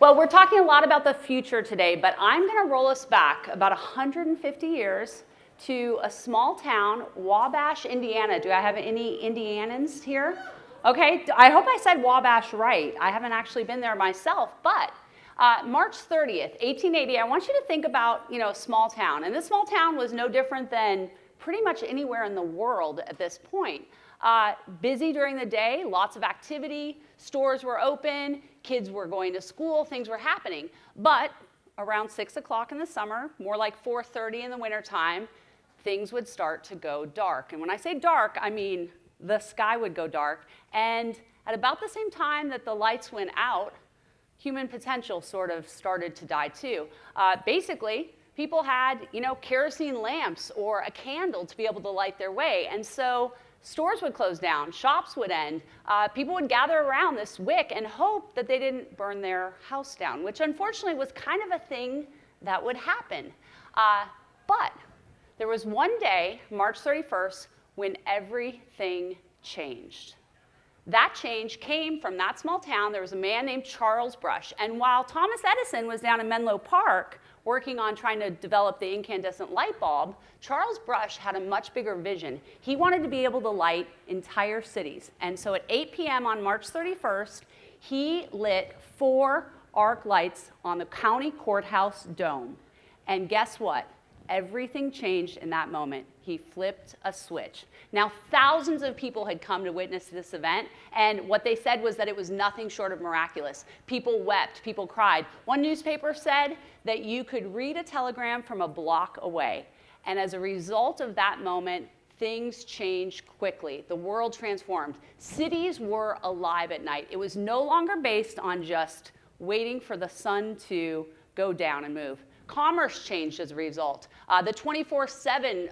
Well, we're talking a lot about the future today, but I'm going to roll us back about 150 years to a small town, Wabash, Indiana. Do I have any Indianans here? Okay, I hope I said Wabash right. I haven't actually been there myself, but March 30th, 1880, I want you to think about, a small town. And this small town was no different than pretty much anywhere in the world at this point. Busy during the day, lots of activity, stores were open, kids were going to school, things were happening. But around 6 o'clock in the summer, more like 4:30 in the wintertime, things would start to go dark. And when I say dark, I mean the sky would go dark. And at about the same time that the lights went out, human potential sort of started to die too. Basically, people had, kerosene lamps or a candle to be able to light their way. And so stores would close down, shops would end, people would gather around this wick and hope that they didn't burn their house down, which unfortunately was kind of a thing that would happen. But there was one day, March 31st, when everything changed. That change came from that small town. There was a man named Charles Brush. And while Thomas Edison was down in Menlo Park working on trying to develop the incandescent light bulb, Charles Brush had a much bigger vision. He wanted to be able to light entire cities. And so at 8 p.m. on March 31st, he lit 4 arc lights on the county courthouse dome. And guess what? Everything changed in that moment. He flipped a switch. Now, thousands of people had come to witness this event, and what they said was that it was nothing short of miraculous. People wept, people cried. One newspaper said that you could read a telegram from a block away. And as a result of that moment, things changed quickly. The world transformed. Cities were alive at night. It was no longer based on just waiting for the sun to go down and move. Commerce changed as a result. The 24/7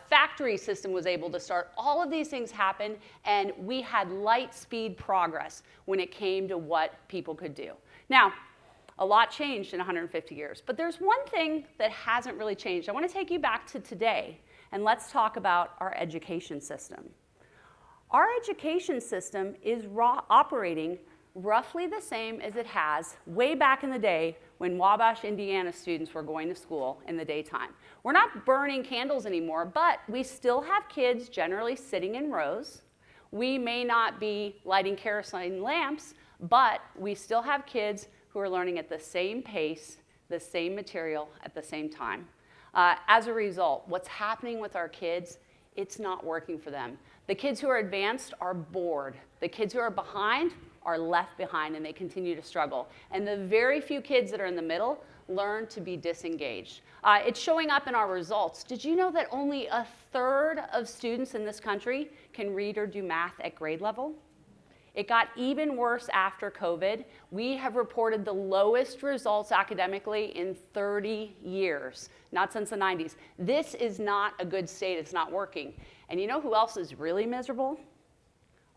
factory system was able to start. All of these things happened, and we had light speed progress when it came to what people could do. Now, a lot changed in 150 years, but there's one thing that hasn't really changed. I want to take you back to today, and let's talk about our education system. Our education system is operating roughly the same as it has way back in the day when Wabash, Indiana students were going to school in the daytime. We're not burning candles anymore, but we still have kids generally sitting in rows. We may not be lighting kerosene lamps, but we still have kids who are learning at the same pace, the same material at the same time. As a result, what's happening with our kids, it's not working for them. The kids who are advanced are bored. The kids who are behind are left behind, and they continue to struggle. And the very few kids that are in the middle learn to be disengaged. It's showing up in our results. Did you know that only 1/3 of students in this country can read or do math at grade level? It got even worse after COVID. We have reported the lowest results academically in 30 years, not since the 90s. This is not a good state. It's not working. And you know who else is really miserable?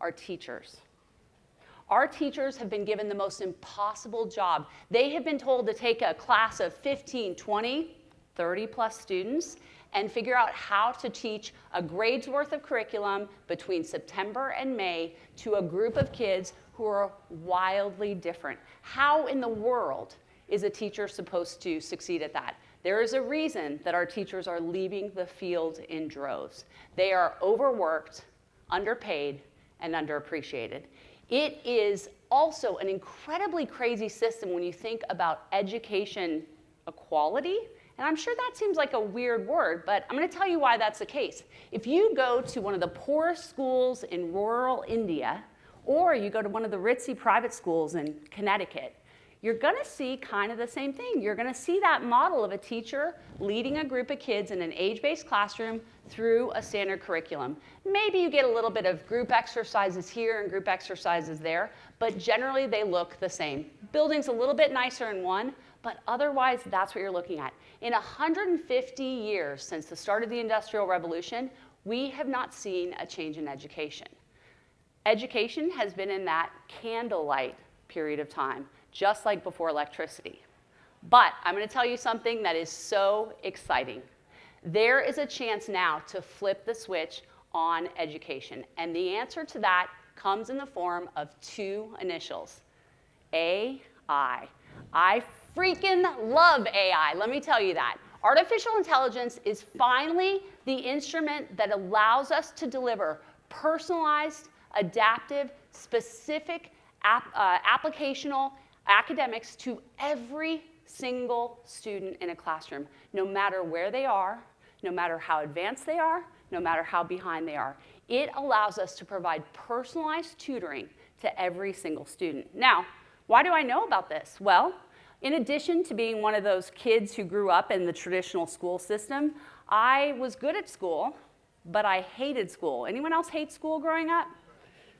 Our teachers. Our teachers have been given the most impossible job. They have been told to take a class of 15, 20, 30 plus students and figure out how to teach a grade's worth of curriculum between September and May to a group of kids who are wildly different. How in the world is a teacher supposed to succeed at that? There is a reason that our teachers are leaving the field in droves. They are overworked, underpaid, and underappreciated. It is also an incredibly crazy system when you think about education equality. And I'm sure that seems like a weird word, but I'm going to tell you why that's the case. If you go to one of the poorest schools in rural India, or you go to one of the ritzy private schools in Connecticut, you're going to see kind of the same thing. You're going to see that model of a teacher leading a group of kids in an age-based classroom through a standard curriculum. Maybe you get a little bit of group exercises here and group exercises there, but generally they look the same. Building's a little bit nicer in one, but otherwise that's what you're looking at. In 150 years since the start of the Industrial Revolution, we have not seen a change in education. Education has been in that candlelight period of time, just like before electricity. But I'm going to tell you something that is so exciting. There is a chance now to flip the switch on education. And the answer to that comes in the form of 2 initials, AI. I freaking love AI, let me tell you that. Artificial intelligence is finally the instrument that allows us to deliver personalized, adaptive, specific, applicational academics to every single student in a classroom, no matter where they are, no matter how advanced they are, no matter how behind they are. It allows us to provide personalized tutoring to every single student. Now, why do I know about this? Well, in addition to being one of those kids who grew up in the traditional school system, I was good at school, but I hated school. Anyone else hate school growing up?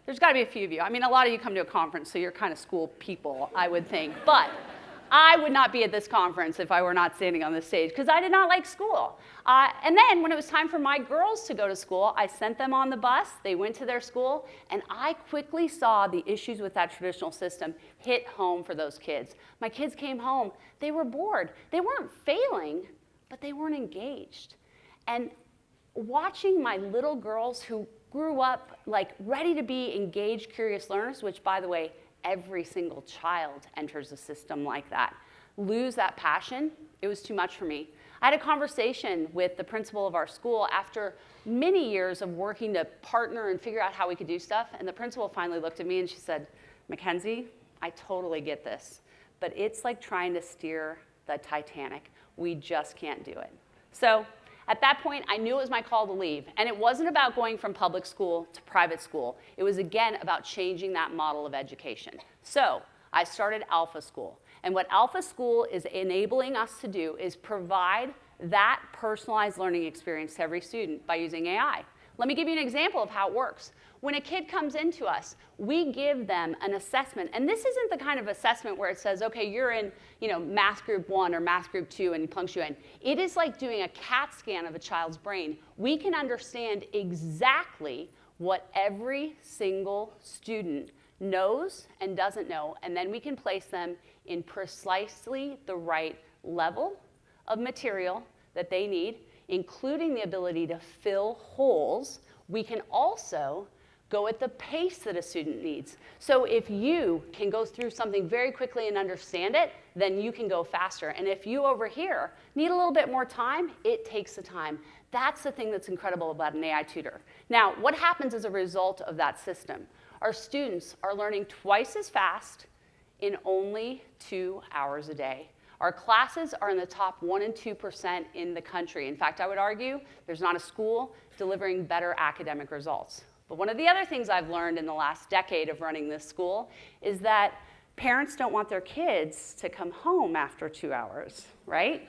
There's got to be a few of you. I mean, a lot of you come to a conference, so you're kind of school people, I would think. But I would not be at this conference if I were not standing on this stage, because I did not like school. And then when it was time for my girls to go to school, I sent them on the bus, they went to their school, and I quickly saw the issues with that traditional system hit home for those kids. My kids came home, they were bored. They weren't failing, but they weren't engaged. And watching my little girls who grew up like ready to be engaged, curious learners, which by the way, every single child enters a system like that, lose that passion, it was too much for me. I had a conversation with the principal of our school after many years of working to partner and figure out how we could do stuff, and the principal finally looked at me and she said, MacKenzie, I totally get this, but it's like trying to steer the Titanic. We just can't do it. So at that point, I knew it was my call to leave. And it wasn't about going from public school to private school. It was, again, about changing that model of education. So I started Alpha School. And what Alpha School is enabling us to do is provide that personalized learning experience to every student by using AI. Let me give you an example of how it works. When a kid comes into us, we give them an assessment. And this isn't the kind of assessment where it says, okay, you're in math group 1 or math group 2 and plunks you in. It is like doing a CAT scan of a child's brain. We can understand exactly what every single student knows and doesn't know, and then we can place them in precisely the right level of material that they need, including the ability to fill holes. We can also go at the pace that a student needs. So if you can go through something very quickly and understand it, then you can go faster. And if you over here need a little bit more time, it takes the time. That's the thing that's incredible about an AI tutor. Now, what happens as a result of that system? Our students are learning twice as fast in only 2 hours a day. Our classes are in the top 1% and 2% in the country. In fact, I would argue there's not a school delivering better academic results. But one of the other things I've learned in the last decade of running this school is that parents don't want their kids to come home after 2 hours, right?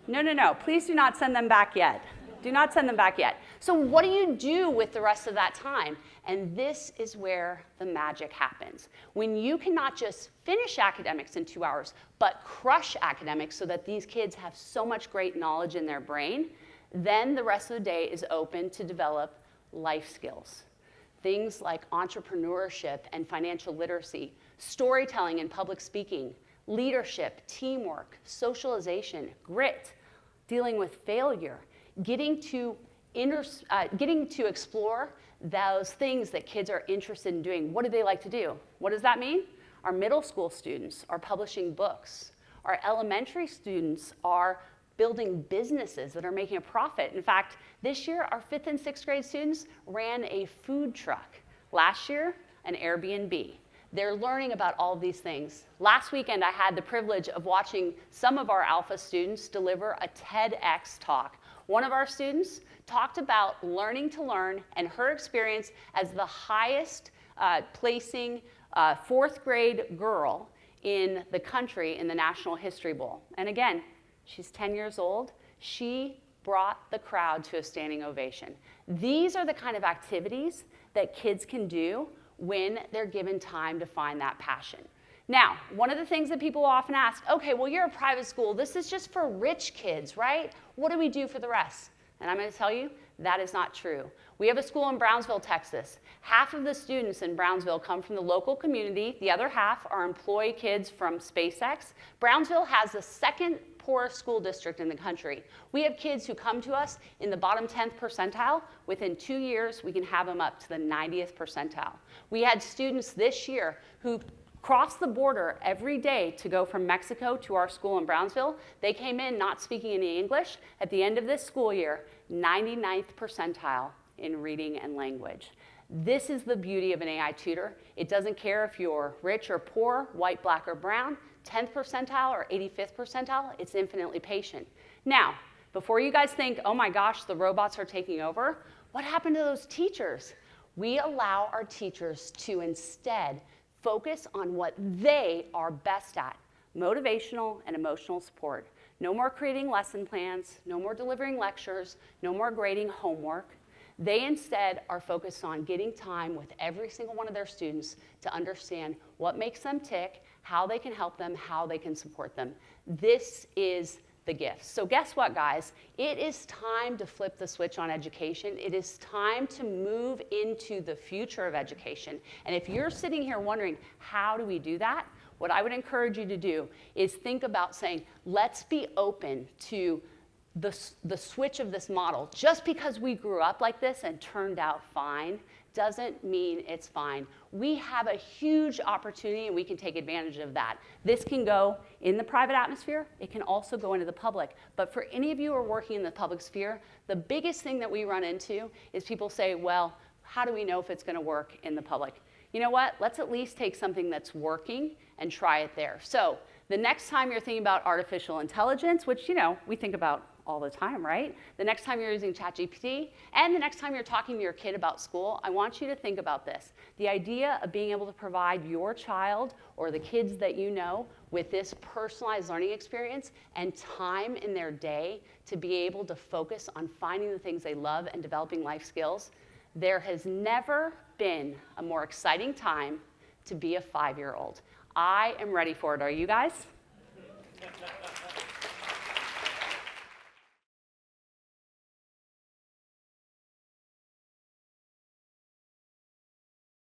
No, please do not send them back yet. Do not send them back yet. So what do you do with the rest of that time? And this is where the magic happens. When you can not just finish academics in 2 hours, but crush academics so that these kids have so much great knowledge in their brain, then the rest of the day is open to develop life skills. Things like entrepreneurship and financial literacy, storytelling and public speaking, leadership, teamwork, socialization, grit, dealing with failure, getting to explore those things that kids are interested in doing. What do they like to do? What does that mean? Our middle school students are publishing books. Our elementary students are building businesses that are making a profit. In fact, this year, our 5th and 6th grade students ran a food truck. Last year, an Airbnb. They're learning about all of these things. Last weekend, I had the privilege of watching some of our Alpha students deliver a TEDx talk. One of our students talked about learning to learn and her experience as the highest placing 4th grade girl in the country in the National History Bowl. And again, she's 10 years old. She brought the crowd to a standing ovation. These are the kind of activities that kids can do when they're given time to find that passion. Now, one of the things that people often ask, okay, well, you're a private school. This is just for rich kids, right? What do we do for the rest? And I'm going to tell you, that is not true. We have a school in Brownsville, Texas. Half of the students in Brownsville come from the local community. The other half are employee kids from SpaceX. Brownsville has the second poorest school district in the country. We have kids who come to us in the bottom 10th percentile. Within 2 years, we can have them up to the 90th percentile. We had students this year who cross the border every day to go from Mexico to our school in Brownsville. They came in not speaking any English. At the end of this school year, 99th percentile in reading and language. This is the beauty of an AI tutor. It doesn't care if you're rich or poor, white, black, or brown, 10th percentile or 85th percentile, it's infinitely patient. Now, before you guys think, oh my gosh, the robots are taking over, what happened to those teachers? We allow our teachers to instead focus on what they are best at, motivational and emotional support. No more creating lesson plans, no more delivering lectures, no more grading homework. They instead are focused on getting time with every single one of their students to understand what makes them tick, how they can help them, how they can support them. This is the gift. So guess what, guys? It is time to flip the switch on education. It is time to move into the future of education. And if you're sitting here wondering, how do we do that? What I would encourage you to do is think about saying, let's be open to the switch of this model. Just because we grew up like this and turned out fine doesn't mean it's fine. We have a huge opportunity and we can take advantage of that. This can go in the private atmosphere. It can also go into the public. But for any of you who are working in the public sphere, the biggest thing that we run into is people say, well, how do we know if it's going to work in the public? You know what? Let's at least take something that's working and try it there. So the next time you're thinking about artificial intelligence, which, we think about all the time, right? The next time you're using ChatGPT, and the next time you're talking to your kid about school, I want you to think about this. The idea of being able to provide your child or the kids that you know with this personalized learning experience and time in their day to be able to focus on finding the things they love and developing life skills. There has never been a more exciting time to be a 5-year-old. I am ready for it. Are you guys?